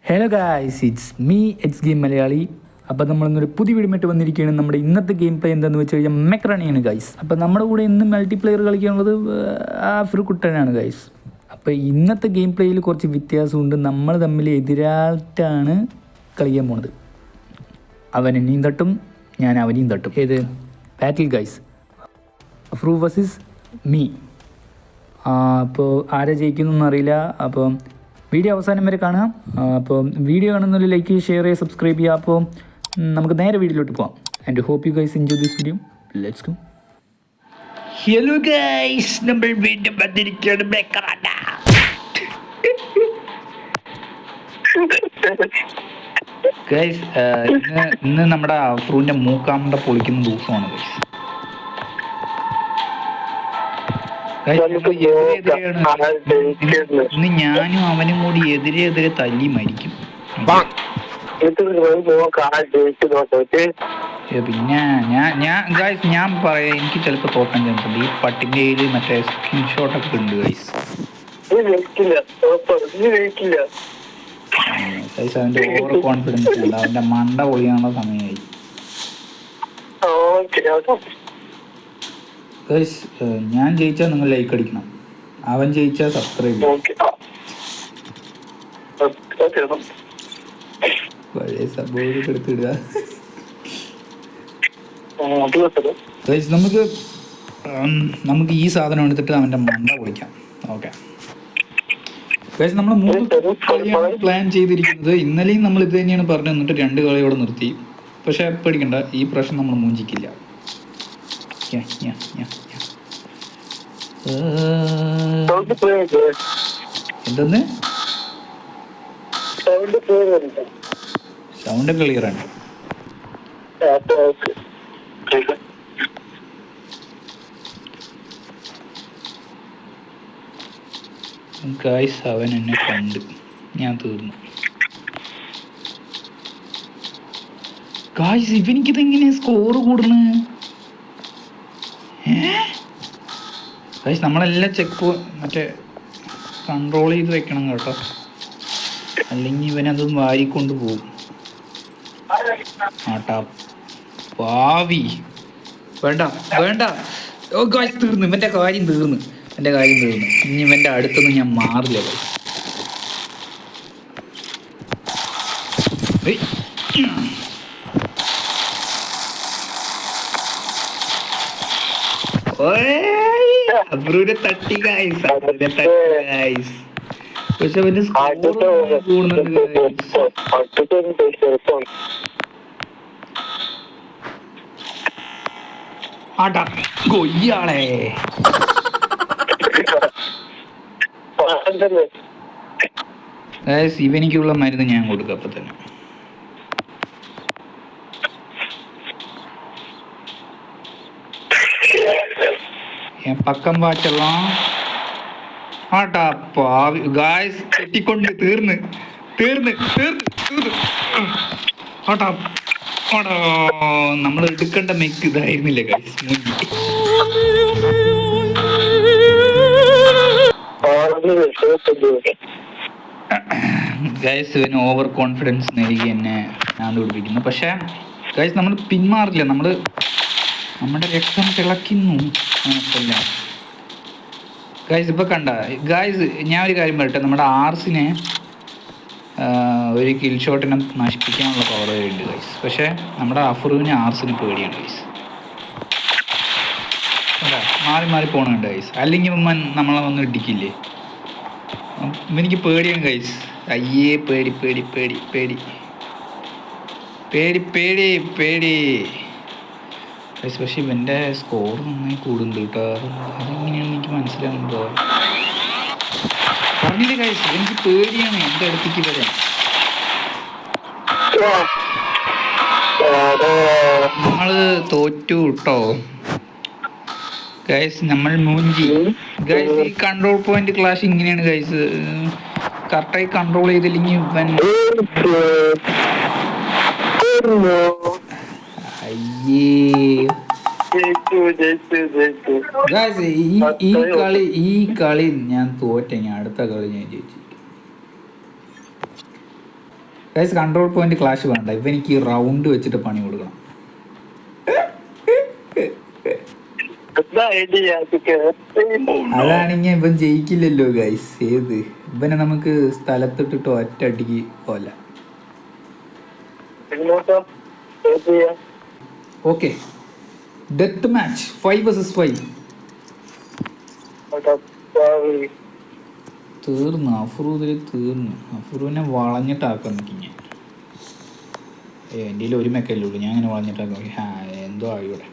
Hello guys, it's me X game Malayali. അപ്പോൾ നമ്മളിന്നൊരു പുതിയ വീഡിയോയിട്ട് വന്നിരിക്കുകയാണ്. നമ്മുടെ ഇന്നത്തെ ഗെയിം പ്ലേ എന്താണെന്ന് വെച്ച് കഴിഞ്ഞാൽ മെക്രാണിയാണ് ഗൈസ്. അപ്പോൾ നമ്മുടെ കൂടെ ഇന്ന് മൾട്ടിപ്ലെയർ കളിക്കാനുള്ളത് ആഫ്രിക്കുട്ടനാണ് ഗൈസ്. അപ്പോൾ ഇന്നത്തെ ഗെയിം പ്ലേയിൽ കുറച്ച് വ്യത്യാസമുണ്ട്. നമ്മൾ തമ്മിൽ എതിരായിട്ടാണ് കളിക്കാൻ പോണത്. അവൻ എന്നെയും തട്ടും, ഞാൻ അവനെയും തട്ടും. ഏത് ബാറ്റിൽ ഗൈസ്, അഫ്രൂ വേഴ്സസ് മീ. അപ്പോൾ ആരെ ജയിക്കുന്നൊന്നും അറിയില്ല. അപ്പോൾ വീഡിയോ അവസാനം വരെ കാണുക. അപ്പോൾ വീഡിയോ കാണുന്നതിൽ ലൈക്ക്, ഷെയർ ചെയ്യുക, സബ്സ്ക്രൈബ് ചെയ്യുക. അപ്പോൾ നമുക്ക് നേരെ വീഡിയോയിലോട്ട് പോകാം. And hope you guys enjoy this video. Let's go. Hello guys, നമ്മൾ വീണ്ടും വന്നിരിക്കുകയാണ്. ഗൈസ്, ഇന്ന് നമ്മുടെ അഫ്രൂവിൻ്റെ മൂക്കാമ്പ പൊളിക്കുന്ന ദിവസമാണ് ഗൈസ്. ഇന്ന് ഞാനും അവനും കൂടി എതിരെ തല്ലി മരിക്കും. പിന്നെ ഞാൻ പറയാം, എനിക്ക് ചിലപ്പോൾ തോക്കാൻ ചാൻസ് ഉണ്ട്. ഈ പട്ടിൻ്റെ കയ്യിൽ മറ്റേ സ്ക്രീൻഷോട്ടൊക്കെ ഉണ്ട് ഗൈസ്. ഗൈസ്, അവൻ്റെ ഓവർ കോൺഫിഡൻസ് ഉണ്ട്. അവൻ്റെ മണ്ട പൊളിയാനുള്ള സമയമായി. ഗൈസ്, ഞാൻ ജയിച്ചാൽ നിങ്ങൾ ലൈക്ക് അടിക്കണം, അവൻ ജയിച്ചാൽ സബ്സ്ക്രൈബ് ചെയ്യണം. പഴയ സബ്ബോർഡ് എടുത്തിടുക. ഗൈസ്, നമുക്ക് ഈ സാധനം എടുത്തിട്ട് അവൻ്റെ മണ്ട പൊളിക്കാം. ഓക്കെ ഗൈസ്, നമ്മൾ 3 കളിയാണ് പ്ലാൻ ചെയ്തിരിക്കുന്നത്. ഇന്നലെയും നമ്മൾ ഇത് തന്നെയാണ് പറഞ്ഞു തന്നിട്ട് 2 കളിയോടെ നിർത്തി. പക്ഷെ പേടിക്കണ്ട, ഈ പ്രാവശ്യം നമ്മൾ മൂഞ്ചിക്കില്ല. എന്തെന്ന് സൗണ്ട് ക്ലിയർ ആണ്. ഗൈസ്, അവൻ എന്നെ കണ്ട്, ഞാൻ തീർന്നു. ഗൈസ്, ഇവനിക്കിതെങ്ങനെ സ്കോർ കൂടുന്നു? ഗൈസ്, നമ്മളെല്ലാം മറ്റേ കൺട്രോൾ ചെയ്ത് വെക്കണം കേട്ടോ, അല്ലെങ്കിൽ ഇവനതും വാരിക്കൊണ്ട് പോകും. ആട്ടാ ഭാവി, വേണ്ട. ഓ ഗൈസ്, തീർന്നു, ഇവൻ്റെ കാര്യം തീർന്നു. ഇനി ഇവൻ്റെ അടുത്തൊന്നും ഞാൻ മാറില്ല ഗൈസ്. അബ്രൂനെ തട്ടി ഗൈസ്. പക്ഷെ അവന്റെ കൂടുന്നുണ്ട്. ആട്ടാ കൊയ്യാളെ. ഇവനിക്കുള്ള മരുന്ന് ഞാൻ കൊടുക്കാം അപ്പൊ തന്നെ. പക്കം വാച്ചെല്ലാം ആട്ടാ പാവി. ഗായ്സ്, തെറ്റിക്കൊണ്ട് തീർന്ന് ആട്ടാ ആടാ. നമ്മൾ എടുക്കേണ്ട മെക്ക് ഇതായിരുന്നില്ല ഗായ്സ്. ഗൈസ്, ഇവന് ഓവർ കോൺഫിഡൻസ് നൽകി എന്നെ ഞാൻ പിടിപ്പിക്കുന്നു. പക്ഷേ ഗൈസ്, നമ്മൾ പിന്മാറില്ല. നമ്മുടെ രക്തം തിളയ്ക്കുന്നു. അങ്ങനല്ല ഗൈസ്. ഇപ്പോൾ കണ്ട ഗൈസ്, ഞാൻ ഒരു കാര്യം പറയട്ടെ. നമ്മുടെ ആർസിനെ ഒരു കിൽ ഷോട്ടിനെ നശിപ്പിക്കാനുള്ള പവർ ഉണ്ട് ഗൈസ്. പക്ഷേ നമ്മുടെ അഫ്രൂവിനെ ആർസിന് പേടിയാണ് ഗൈസ്. മാറി പോകണുണ്ട് ഗൈസ്. അല്ലെങ്കിൽ നമ്മളെ വന്ന് ഇടിക്കില്ലേ? എനിക്ക് പേടിയാണ് ഗൈസ്. അയ്യേ, പേടി. പക്ഷെ ഇവൻ്റെ സ്കോർ നന്നായി കൂടുന്നുണ്ട് കേട്ടോ. അതെങ്ങനെയാണ് എനിക്ക് മനസ്സിലാവുന്നത്. പറഞ്ഞില്ലേ ഗൈസ്, എനിക്ക് പേടിയാണ് എൻ്റെ അടുത്തേക്ക് വരാൻ. നമ്മള് തോറ്റു കേട്ടോ ഗൈസ്, നമ്മൾ മൂഞ്ചി ഗൈസ്. ഈ കൺട്രോൾ പോയിന്റ് ക്ലാഷ് ഇങ്ങനെയാണ് ഗൈസ്. കറക്റ്റായി കൺട്രോൾ ചെയ്തില്ലെങ്കിൽ ഇവൻ ഈ കളി ഞാൻ തോറ്റ. അടുത്ത കളി ഞാൻ ജയിച്ചു. ഗൈസ് കൺട്രോൾ പോയിന്റ് ക്ലാഷ് വേണ്ട, ഇവ എനിക്ക് റൗണ്ട് വെച്ചിട്ട് പണി കൊടുക്കണം. അതാണെങ്കിൽ ഇവൻ ജയിക്കില്ലല്ലോ ഗൈസ്. ഏത് ഇവനെ നമുക്ക് സ്ഥലത്തിട്ടിട്ട് ഒറ്റ അടിക്ക് പോലെ. Okay, death match 5 vs 5. തീർന്നു അഫ്രു, ഇതിൽ തീർന്നു. അഫ്രുവിനെ വളഞ്ഞിട്ടാക്കാൻ നോക്കി ഞാൻ. എൻ്റെ ഒരു മെക്കല്ലേ ഉള്ളൂ, ഞാൻ അങ്ങനെ വളഞ്ഞിട്ടാക്കാൻ നോക്കി. എന്തോ ആയിവിടെ.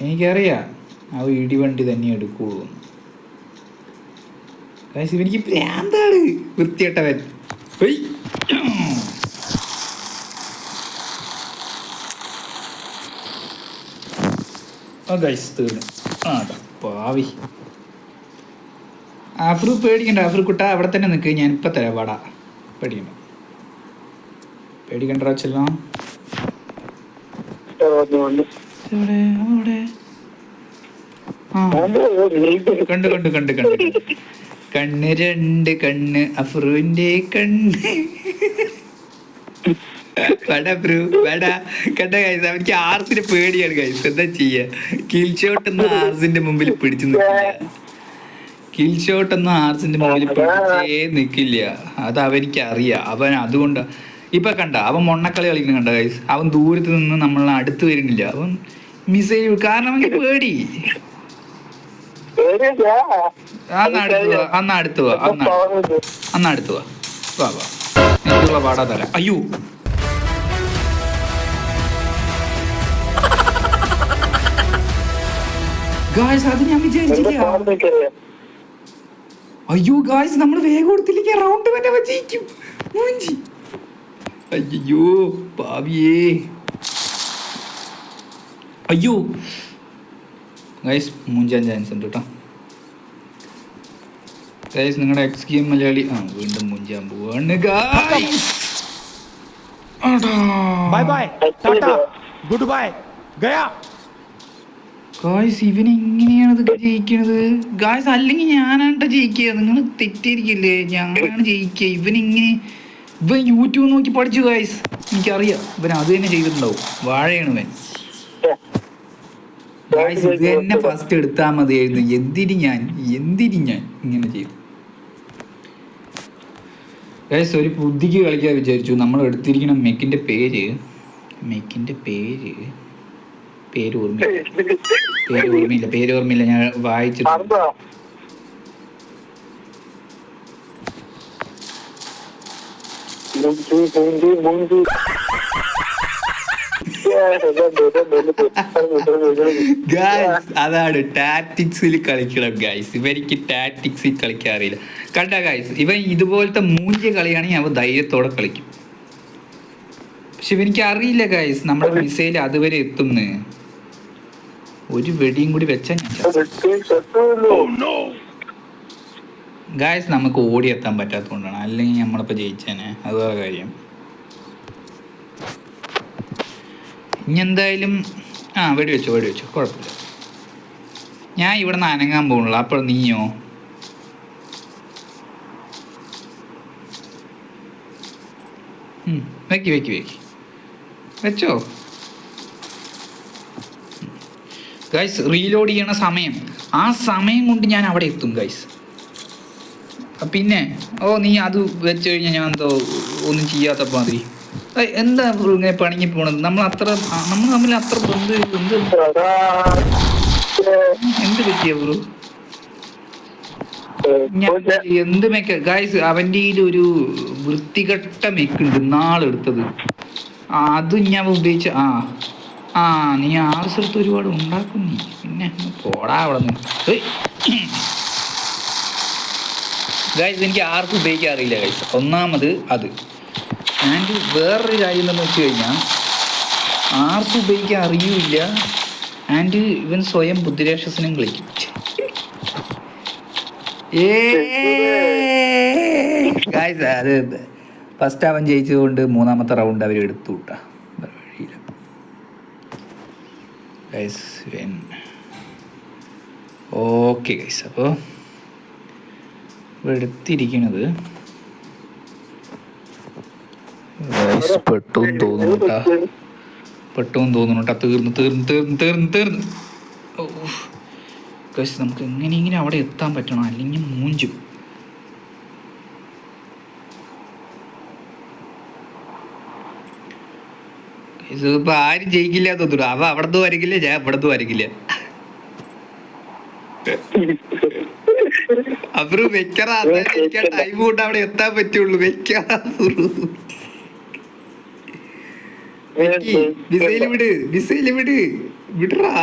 എനിക്കറിയാം ആ ഇടിവണ്ടി തന്നെ എടുക്കുള്ളൂ. എനിക്ക് ഭ്രാന്താണ്, വൃത്തികെട്ടവൻ. തീർന്നു. പാവി. അഫ്രു പേടിക്കണ്ട, അഫ്രു കുട്ട അവിടെ തന്നെ നിൽക്ക്, ഞാൻ ഇപ്പം തരാം. വാടാ, പേടിക്കണ്ട, പേടിക്കണ്ട. ചെല്ലാം കണ്ട് കണ്ട് കണ്ട് കണ്ട് കണ്ണ്, രണ്ട് കണ്ണ്, അഫ്രുവിന്റെ കണ്ണ്. അവർക്ക് ആർസിന്റെ പേടിയാണ് ഗൈസ്. എന്താ ചെയ്യാ, കിൽ ഷോട്ട് ഒന്നും ആർസിന്റെ മുമ്പിൽ പിടിച്ചു നിൽക്കില്ല. കിൽ ഷോട്ട് ഒന്നും ആർസിന്റെ മുമ്പിൽ പിടിച്ചേ നിൽക്കില്ല. അത് അവനിക്ക് അറിയാം. അവൻ അതുകൊണ്ട് ഇപ്പൊ കണ്ട, അവൻ മൊണ്ണക്കളി കളിക്കുന്ന കണ്ട ഗൈസ്. അവൻ ദൂരത്ത് നിന്ന് നമ്മളെ അടുത്ത് വരുന്നില്ല. അവൻ മിസൈൽ, കാരണം അവന് പേടി. അന്ന് അടുത്ത് വാ പാടാ തരാം. അയ്യോ, ഗായ്സ് അത് ഞാൻ വിചാരിച്ചില്ല. അയ്യോ ഗായ്സ്, നമ്മൾ വേഗം കൊടുത്തില്ലെങ്കിൽ റൗണ്ട് തന്നെ ജയിക്കും. അയ്യോ ഭാവിയേ. അയ്യോ ഗൈസ്, മൂഞ്ചാൻ ചാൻസ് ഉണ്ട് കേട്ടോ ഗൈസ്. നിങ്ങളുടെ എക്സ് ഗെയിം മലയാളി വീണ്ടും മൂഞ്ചാൻ പോവാണ് guys. Bye bye, tata, good bye, ഗയാ. ഗായ്സ് ഇവൻ എങ്ങനെയാണ് ഇത് ജയിക്കണത് ഗായ്സ്? അല്ലെങ്കിൽ ഞാനാണ് ജയിക്കുക, നിങ്ങൾ തെറ്റിയിരിക്കില്ലേ? ഞാനാണ് ജയിക്കുക. ഇവൻ യൂട്യൂബ് നോക്കി പഠിച്ചു ഗായ്സ്. എനിക്കറിയാം ഇവൻ അത് തന്നെ ചെയ്തിട്ടുണ്ടാവും. വാഴയാണ് ഇവൻ ഗായ്സ്. ഇത് തന്നെ ഫസ്റ്റ് എടുത്താൽ മതിയായിരുന്നു. എന്തിന് ഞാൻ ഇങ്ങനെ ചെയ്തു ഗായ്സ്? ഒരു ബുദ്ധിക്ക് കളിക്കാൻ വിചാരിച്ചു. നമ്മൾ എടുത്തിരിക്കുന്ന മെക്കിന്റെ പേര് ഓർമ്മയില്ല. ഞാൻ വായിച്ചിട്ടുണ്ട്. അതാണ് ടാറ്റിക്സിൽ കളിക്കണം ഗൈസ്. ഇവർക്ക് ടാറ്റിക്സിൽ കളിക്കാൻ അറിയില്ല. കണ്ട ഗൈസ്, ഇവൻ ഇതുപോലത്തെ മൂഞ്ചിയ കളിയാണെങ്കിൽ അവൻ ധൈര്യത്തോടെ കളിക്കും. പക്ഷെ ഇവനിക്ക് അറിയില്ല ഗൈസ്, നമ്മുടെ മിസൈൽ അതുവരെ എത്തുന്നു. ഒരു വെടിയും കൂടി വെച്ചാൽ ഗായ്സ് നമുക്ക് ഓടിയെത്താൻ പറ്റാത്തതുകൊണ്ടാണ്. അല്ലെങ്കിൽ നമ്മളിപ്പോൾ ജയിച്ചേനെ, അത് വേറെ കാര്യം. ഇനി എന്തായാലും വെടി വെച്ചോ കുഴപ്പമില്ല. ഞാൻ ഇവിടെ നിന്ന് അനങ്ങാൻ പോകുന്നുള്ളൂ. അപ്പോൾ നീയോ? വെക്കി വെച്ചോ ഗൈസ്. റീലോഡ് ചെയ്യണ സമയം, ആ സമയം കൊണ്ട് ഞാൻ അവിടെ എത്തും ഗൈസ്. പിന്നെ നീ അത് വെച്ച് കഴിഞ്ഞാൽ ഞാൻ എന്തോ ഒന്നും ചെയ്യാത്ത മാതിരി. എന്താ ഇങ്ങനെ പണിങ്ങി പോണത്? നമ്മൾ തമ്മിൽ അത്ര എന്ത് പറ്റിയ ബ്രോ? എന്ത് മെക്ക ഗായ്സ്? അവൻ്റെ ഒരു വൃത്തികെട്ട മെക്കുണ്ട് നാളെടുത്തത്. അതും ഞാൻ ഉപയോഗിച്ച നീ ആർസെടുത്ത് ഒരുപാട് ഉണ്ടാക്കും നീ. പിന്നെ പോടാ അവിടെ നിന്ന് ഗായ്സ്. എനിക്ക് ആർക്കും ഉപയോഗിക്കാൻ അറിയില്ല ഗായ്സ്. ഒന്നാമത് അത്. ആൻഡ് വേറൊരു കാര്യം എന്താണെന്ന് വെച്ച് കഴിഞ്ഞാൽ ആർക്കും ഉപയോഗിക്കാൻ അറിയില്ല. ആൻഡ് ഇവൻ സ്വയം ബുദ്ധിരാക്ഷസനും കളിക്കും. ഗായ്സ് അത് ഫസ്റ്റ് അവൻ ജയിച്ചതുകൊണ്ട് മൂന്നാമത്തെ റൗണ്ട് അവർ എടുത്തു വിട്ടാ. വഴിയില്ല ഗൈസ്. ഓക്കെ ഗൈസ്, അപ്പോൾ എടുത്തിരിക്കണത് പെട്ടെന്ന് തോന്നുന്നുട്ടാ തീർന്നു. നമുക്ക് എങ്ങനെയെങ്കിലും അവിടെ എത്താൻ പറ്റണം, അല്ലെങ്കിൽ മൂഞ്ചും. ഇതിപ്പോ ആരും ജയിക്കില്ല തോന്നുന്നു. അവ അവിടത്തും വരയ്ക്കില്ല, ഞാൻ ഇവിടത്തും വരയ്ക്കില്ല. അവര് വെക്കറാ, ടൈം കൊണ്ട് അവിടെ എത്താൻ പറ്റുള്ളൂ. വെക്കറാ മിസൈല് വിടറാ.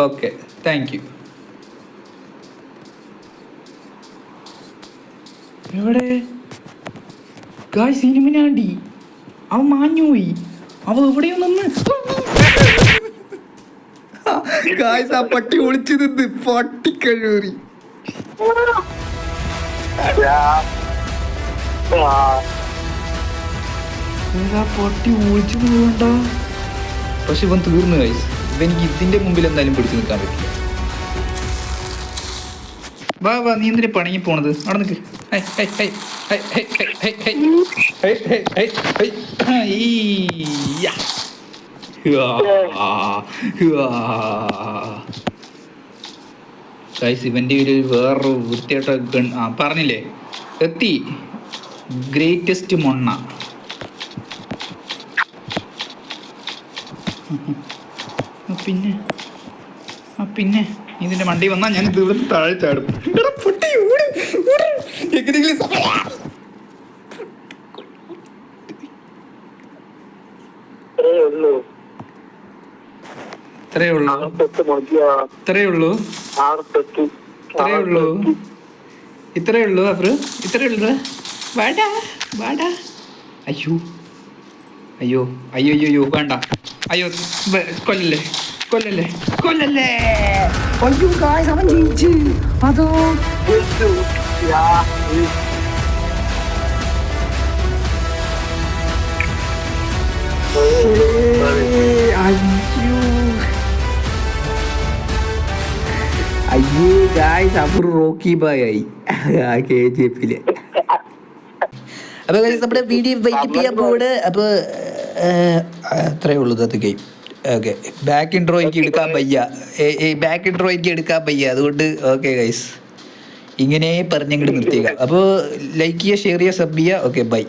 Okay, thank you. എവിടെ സിനിമനാണ്ടി അവൻ മാഞ്ഞുപോയി. അവൻ എവിടെയോ നിന്ന് ആ പട്ടി ഒളിച്ചു നിന്ന് പട്ടിക്കഴൂറി. പട്ടി ഒളിച്ചു പോകണ്ട. പക്ഷെ ഇവൻ തീർന്നു ഗൈസ്. ഇവനിക്ക് ഇതിന്റെ മുമ്പിൽ എന്തായാലും പിടിച്ചു നിൽക്കാൻ പറ്റില്ല. വാ നീ എന്തിനാ പണങ്ങി പോണത്? അവിടെ നിൽക്ക്. ഗൈസ് ഇവന്റെ ഒരു വേറൊരു വൃത്തിയായിട്ട ഗൺ പറഞ്ഞില്ലേ, എത്തി. ഗ്രേറ്റസ്റ്റ് മൊണ്ണ. പിന്നെ ഇതിന്റെ വണ്ടി വന്നാ ഞാൻ ഇത് ഇവിടെ താഴെ ചാടും. ഇത്രയേ ഉള്ളൂ അഫ്രു, ഇത്രയേ ഉള്ളൂ. വാടാ അയ്യോ വേണ്ട. അയ്യോ കൊല്ലല്ലേ. അയ്യോ ഗായ്സ്, അവൻ ജയിച്ചു. അതോ അയ്യോ ഗായ്സ്, അവർ റോക്കി ബോയ് ആയി KGF-ല്. അപ്പൊ നമ്മുടെ വീഡിയോ വൈൻഡപ്പ് ചെയ്യാൻ പോവാണ്. അപ്പൊ അത്രേ ഉള്ളൂ അത് ഗെയിം. ഓക്കെ, ബാക്ക് ഇൻട്രോ എനിക്ക് എടുക്കാൻ വയ്യ. അതുകൊണ്ട് ഓക്കെ ഗൈസ്, ഇങ്ങനെ പറഞ്ഞങ്ങോട്ട് നിർത്തിയേക്കാം. അപ്പോൾ ലൈക്ക് ചെയ്യുക, ഷെയർ ചെയ്യുക, സബ് ചെയ്യുക. Okay, by.